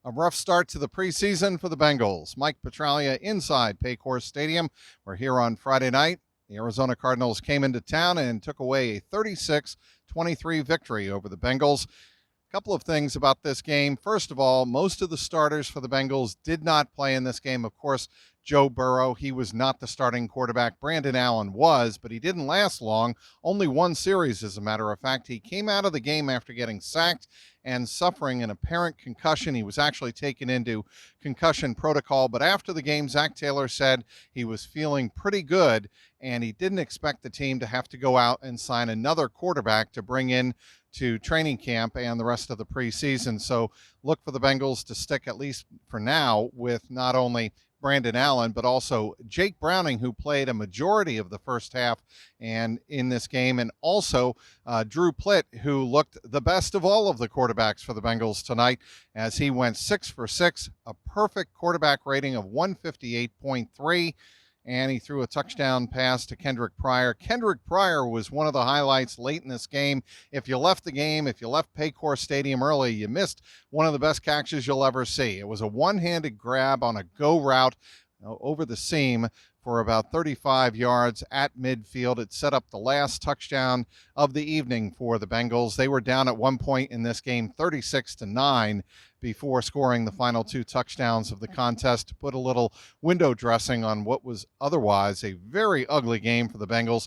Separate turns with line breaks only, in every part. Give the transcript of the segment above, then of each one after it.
A rough start to the preseason for the Bengals. Mike Petraglia inside Paycor Stadium. We're here on Friday night. The Arizona Cardinals came into town and took away a 36-23 victory over the Bengals. A couple of things about this game. First of all, most of the starters for the Bengals did not play in this game. Of course, Joe Burrow, he was not the starting quarterback. Brandon Allen was, but he didn't last long. Only one series, as a matter of fact. He came out of the game after getting sacked and suffering an apparent concussion. He was actually taken into concussion protocol, but after the game, Zach Taylor said he was feeling pretty good, and he didn't expect the team to have to go out and sign another quarterback to bring in to training camp and the rest of the preseason. So look for the Bengals to stick, at least for now, with not only Brandon Allen, but also Jake Browning, who played a majority of the first half and in this game, and also Drew Plitt, who looked the best of all of the quarterbacks for the Bengals tonight as he went 6 for 6, a perfect quarterback rating of 158.3. And he threw a touchdown pass to Kendrick Pryor. Kendrick Pryor was one of the highlights late in this game. If you left the game, if you left Paycor Stadium early, you missed one of the best catches you'll ever see. It was a one-handed grab on a go route over the seam for about 35 yards at midfield. It set up the last touchdown of the evening for the Bengals. They were down at one point in this game 36-9 before scoring the final two touchdowns of the contest to put a little window dressing on what was otherwise a very ugly game for the Bengals.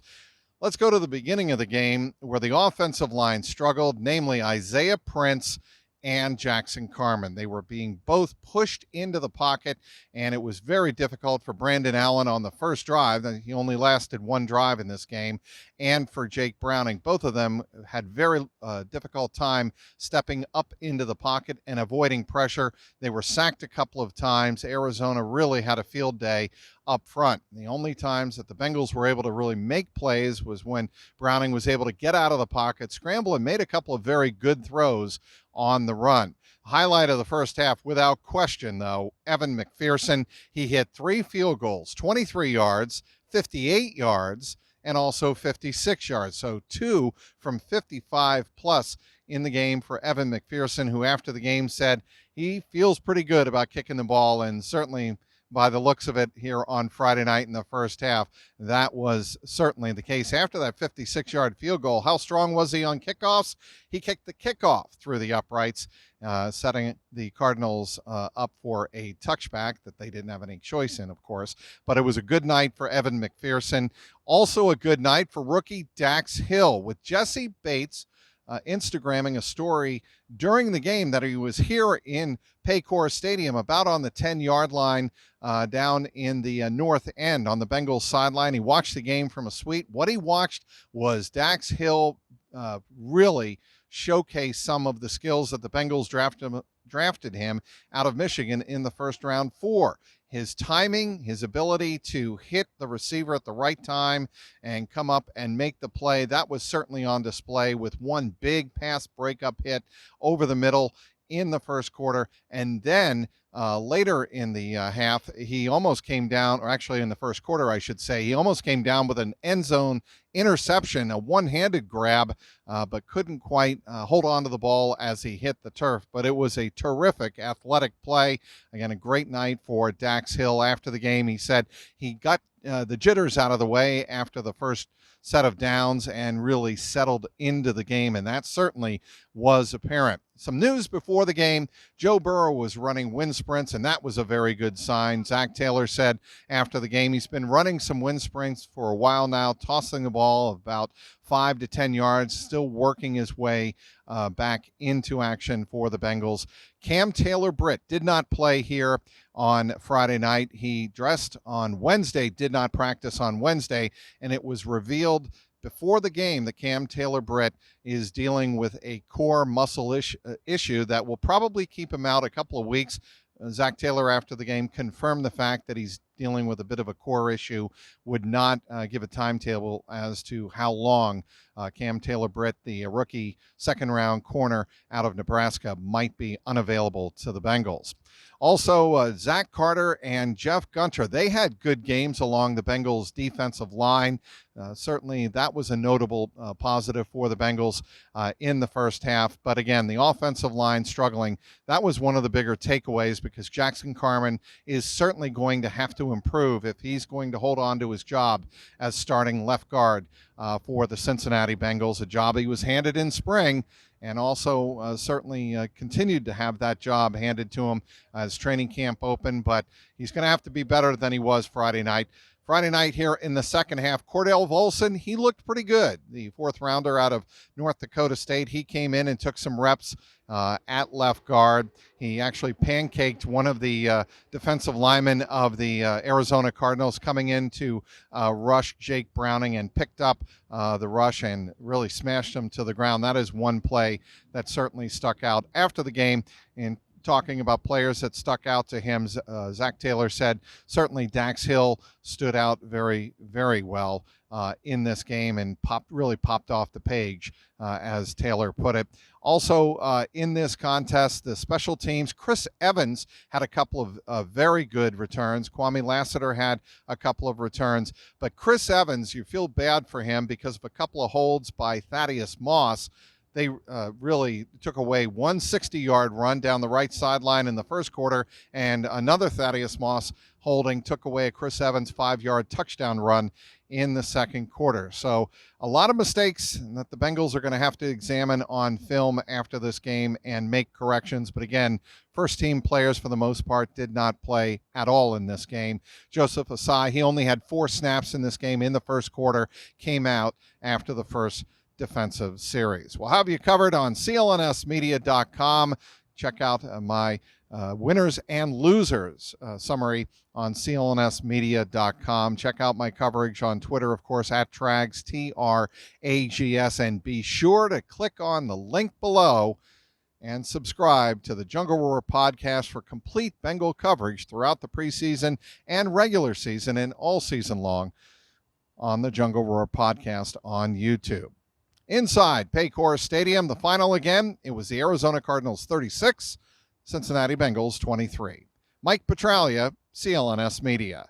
Let's go to the beginning of the game where the offensive line struggled, namely Isaiah Prince and Jackson Carman. They were being both pushed into the pocket, and it was very difficult for Brandon Allen on the first drive. He only lasted one drive in this game, and for Jake Browning. Both of them had very difficult time stepping up into the pocket and avoiding pressure. They were sacked a couple of times. Arizona really had a field day up front. The only times that the Bengals were able to really make plays was when Browning was able to get out of the pocket, scramble, and made a couple of very good throws on the run. Highlight of the first half, without question, though, Evan McPherson. He hit 3 field goals, 23 yards, 58 yards, and also 56 yards. So 2 from 55 plus in the game for Evan McPherson, who after the game said he feels pretty good about kicking the ball, and certainly by the looks of it here on Friday night in the first half, that was certainly the case. After that 56-yard field goal, how strong was he on kickoffs? He kicked the kickoff through the uprights, setting the Cardinals up for a touchback that they didn't have any choice in, of course. But it was a good night for Evan McPherson. Also a good night for rookie Dax Hill, with Jesse Bates Instagramming a story during the game that he was here in Paycor Stadium, about on the 10-yard line down in the north end on the Bengals sideline. He watched the game from a suite. What he watched was Dax Hill really showcase some of the skills that the Bengals drafted him out of Michigan in the first round for. His timing, his ability to hit the receiver at the right time and come up and make the play, that was certainly on display with one big pass breakup hit over the middle in the first quarter. And then later in the half, he almost came down, or actually in the first quarter, I should say, he almost came down with an end zone interception, a one-handed grab, but couldn't quite hold on to the ball as he hit the turf. But it was a terrific athletic play. Again, a great night for Dax Hill. After the game, he said he got the jitters out of the way after the first set of downs and really settled into the game, and that certainly was apparent. Some news before the game: Joe Burrow was running wind sprints, and that was a very good sign. Zach Taylor said after the game he's been running some wind sprints for a while now, tossing the ball about 5 to 10 yards, still working his way back into action for the Bengals. Cam Taylor-Britt did not play here on Friday night. He dressed on Wednesday, did not practice on Wednesday, and it was revealed before the game that Cam Taylor-Britt is dealing with a core muscle issue that will probably keep him out a couple of weeks. Zach Taylor, after the game, confirmed the fact that he's dealing with a bit of a core issue, would not give a timetable as to how long Cam Taylor-Britt, the rookie second-round corner out of Nebraska, might be unavailable to the Bengals. Also, Zach Carter and Jeff Gunter, they had good games along the Bengals defensive line. Certainly that was a notable positive for the Bengals in the first half. But again, the offensive line struggling. That was one of the bigger takeaways, because Jackson Carman is certainly going to have to improve if he's going to hold on to his job as starting left guard for the Cincinnati Bengals, a job he was handed in spring, and also certainly continued to have that job handed to him as training camp opened. But he's going to have to be better than he was Friday night. Friday night here in the second half, Cordell Volson, he looked pretty good. The fourth rounder out of North Dakota State, he came in and took some reps at left guard. He actually pancaked one of the defensive linemen of the Arizona Cardinals coming in to rush Jake Browning, and picked up the rush and really smashed him to the ground. That is one play that certainly stuck out. After the game, in talking about players that stuck out to him, Zach Taylor said certainly Dax Hill stood out very, very well in this game, and really popped off the page, as Taylor put it. Also in this contest, the special teams, Chris Evans had a couple of very good returns. Kwame Lassiter had a couple of returns. But Chris Evans, you feel bad for him because of a couple of holds by Thaddeus Moss. They really took away one 60-yard run down the right sideline in the first quarter, and another Thaddeus Moss holding took away a Chris Evans 5-yard touchdown run in the second quarter. So a lot of mistakes that the Bengals are going to have to examine on film after this game and make corrections. But again, first-team players for the most part did not play at all in this game. Joseph Asai, he only had 4 snaps in this game in the first quarter, came out after the first defensive series. We'll have you covered on clnsmedia.com. Check out my winners and losers summary on clnsmedia.com. Check out my coverage on Twitter, of course, at Trags, Trags, and be sure to click on the link below and subscribe to the Jungle Roar podcast for complete Bengal coverage throughout the preseason and regular season and all season long on the Jungle Roar podcast on YouTube. Inside Paycor Stadium, the final again, it was the Arizona Cardinals 36, Cincinnati Bengals 23. Mike Petraglia, CLNS Media.